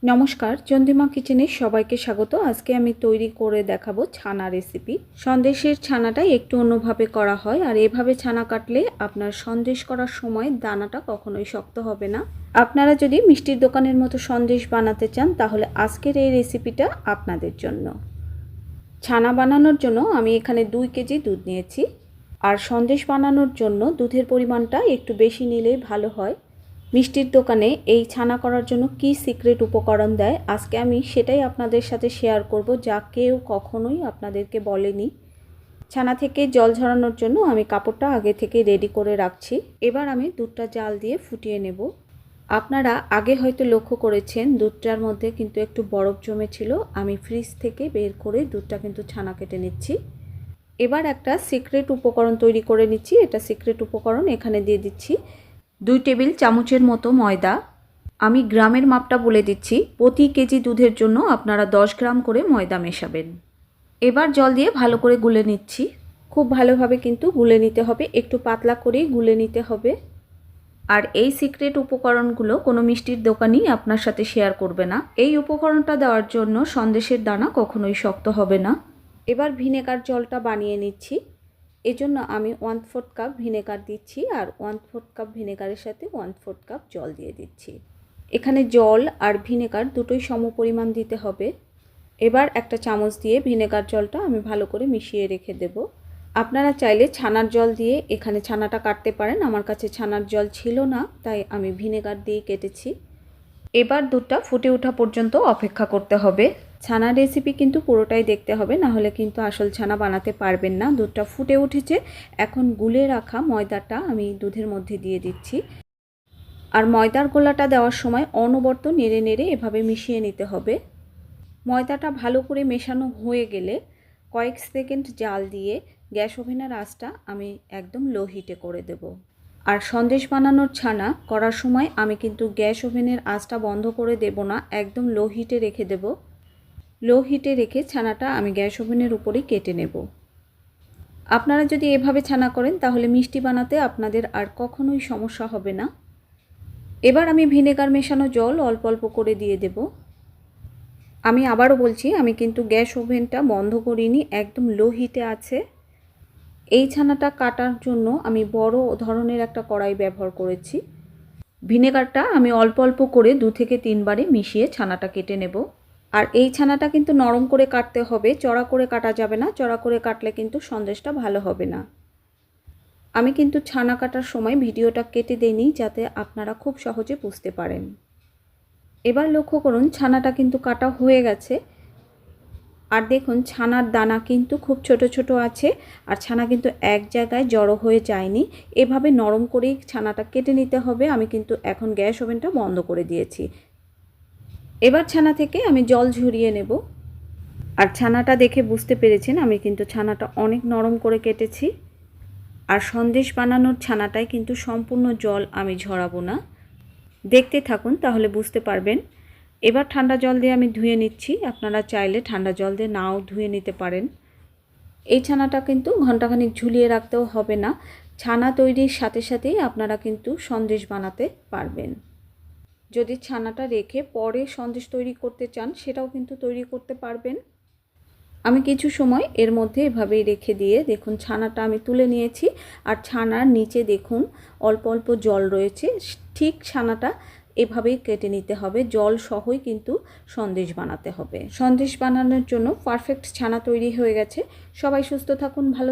নমস্কার, চন্দ্রিমা কিচেনে সবাইকে স্বাগত। আজকে আমি তৈরি করে দেখাবো ছানা রেসিপি। সন্দেশের ছানাটা একটু অন্যভাবে করা হয়, আর এভাবে ছানা কাটলে আপনার সন্দেশ করার সময় দানাটা কখনোই শক্ত হবে না। আপনারা যদি মিষ্টির দোকানের মতো সন্দেশ বানাতে চান তাহলে আজকের এই রেসিপিটা আপনাদের জন্য। ছানা বানানোর জন্য আমি এখানে 2 কেজি দুধ নিয়েছি, আর সন্দেশ বানানোর জন্য দুধের পরিমাণটা একটু বেশি নিলেই ভালো হয়। মিষ্টির দোকানে এই ছানা করার জন্য কি সিক্রেট উপকরণ দেয়, আজকে আমি সেটাই আপনাদের সাথে শেয়ার করব, যা কেউ কখনোই আপনাদেরকে বলেনি। ছানা থেকে জল ঝরানোর জন্য আমি কাপড়টা আগে থেকে রেডি করে রাখছি। এবার আমি দুধটা জাল দিয়ে ফুটিয়ে নেব। আপনারা আগে হয়তো লক্ষ্য করেছেন দুধটার মধ্যে কিন্তু একটু বরফ জমেছিল। আমি ফ্রিজ থেকে বের করে দুধটা কিন্তু ছানা কেটে নিচ্ছি। এবার একটা সিক্রেট উপকরণ তৈরি করে নিচ্ছি। এটা সিক্রেট উপকরণ, এখানে দিয়ে দিচ্ছি 2 টেবিল চামচের মতো ময়দা। আমি গ্রামের মাপটা বলে দিচ্ছি, প্রতি কেজি দুধের জন্য আপনারা 10 গ্রাম করে ময়দা মেশাবেন। এবার জল দিয়ে ভালো করে গুলে নিচ্ছি। খুব ভালোভাবে কিন্তু গুলে নিতে হবে, একটু পাতলা করেই গুলে নিতে হবে। আর এই সিক্রেট উপকরণগুলো কোনো মিষ্টির দোকানই আপনার সাথে শেয়ার করবে না। এই উপকরণটা দেওয়ার জন্য সন্দেশের দানা কখনোই শক্ত হবে না। এবার ভিনেগার জলটা বানিয়ে নিচ্ছি। এজন্য আমি 1/4 কাপ ভিনেগার দিচ্ছি, আর 1/4 কাপ ভিনেগারের সাথে 1/4 কাপ জল দিয়ে দিচ্ছি। এখানে জল আর ভিনেগার দুটোই সমপরিমাণ দিতে হবে। এবার একটা চামচ দিয়ে ভিনেগার জলটা আমি ভালো করে মিশিয়ে রেখে দেব। আপনারা চাইলে ছানার জল দিয়ে এখানে ছানাটা কাটতে পারেন। আমার কাছে ছানার জল ছিল না, তাই আমি ভিনেগার দিয়ে কেটেছি। এবার দুধটা ফুটে ওঠা পর্যন্ত অপেক্ষা করতে হবে। ছানার রেসিপি কিন্তু পুরোটাই দেখতে হবে, না হলে কিন্তু আসল ছানা বানাতে পারবেন না। দুধটা ফুটে উঠেছে, এখন গুলে রাখা ময়দাটা আমি দুধের মধ্যে দিয়ে দিচ্ছি। আর ময়দার গোলাটা দেওয়ার সময় অনবরত নেড়ে নেড়ে এভাবে মিশিয়ে নিতে হবে। ময়দাটা ভালো করে মেশানো হয়ে গেলে কয়েক সেকেন্ড জাল দিয়ে গ্যাস ওভেনের আঁচটা আমি একদম লো হিটে করে দেব। আর সন্দেশ বানানোর ছানা করার সময় আমি কিন্তু গ্যাস ওভেনের আঁচটা বন্ধ করে দেব না, একদম লো হিটে রেখে দেব। লো হিটে রেখে ছানাটা আমি গ্যাস ওভেনের উপরেই কেটে নেব। আপনারা যদি এভাবে ছানা করেন তাহলে মিষ্টি বানাতে আপনাদের আর কখনোই সমস্যা হবে না। এবার আমি ভিনেগার মেশানো জল অল্প অল্প করে দিয়ে দেব। আমি আবারও বলছি, আমি কিন্তু গ্যাস ওভেনটা বন্ধ করিনি, একদম লো হিটে আছে। এই ছানাটা কাটার জন্য আমি বড় ধরনের একটা কড়াই ব্যবহার করেছি। ভিনেগারটা আমি অল্প অল্প করে 2 থেকে 3 বারে মিশিয়ে ছানাটা কেটে নেব। আর এই ছানাটা কিন্তু নরম করে কাটতে হবে, চড়া করে কাটা যাবে না। চড়া করে কাটলে কিন্তু সন্দেশটা ভালো হবে না। আমি কিন্তু ছানা কাটার সময় ভিডিওটা কেটে দেইনি, যাতে আপনারা খুব সহজে বুঝতে পারেন। এবার লক্ষ্য করুন ছানাটা কিন্তু কাটা হয়ে গেছে। আর দেখুন ছানার দানা কিন্তু খুব ছোট ছোট আছে, আর ছানা কিন্তু এক জায়গায় জড়ো হয়ে যায়নি। এভাবে নরম করেই ছানাটা কেটে নিতে হবে। আমি কিন্তু এখন গ্যাস ওভেনটা বন্ধ করে দিয়েছি। এবার ছানা থেকে আমি জল ঝরিয়ে নেব। আর ছানাটা দেখে বুঝতে পেরেছেন আমি কিন্তু ছানাটা অনেক নরম করে কেটেছি। আর সন্দেশ বানানোর ছানাটায় কিন্তু সম্পূর্ণ জল আমি ঝরাবো না। দেখতে থাকুন তাহলে বুঝতে পারবেন। এবার ঠান্ডা জল দিয়ে আমি ধুয়ে নিচ্ছি। আপনারা চাইলে ঠান্ডা জল দিয়ে নাও ধুয়ে নিতে পারেন। এই ছানাটা কিন্তু ঘন্টাখানিক ঝুলিয়ে রাখতেও হবে না। ছানা তৈরির সাথে সাথেই আপনারা কিন্তু সন্দেশ বানাতে পারবেন। যদি ছানাটা রেখে পরে সন্দেশ তৈরি করতে চান সেটাও কিন্তু তৈরি করতে পারবেন। আমি কিছু সময় এর মধ্যে এভাবেই রেখে দিয়ে দেখুন ছানাটা আমি তুলে নিয়েছি। আর ছানার নিচে দেখুন অল্প অল্প জল রয়েছে। ঠিক ছানাটা এভাবেই কেটে নিতে হবে, জল সহই কিন্তু সন্দেশ বানাতে হবে। সন্দেশ বানানোর জন্য পারফেক্ট ছানা তৈরি হয়ে গেছে। সবাই সুস্থ থাকুন, ভালো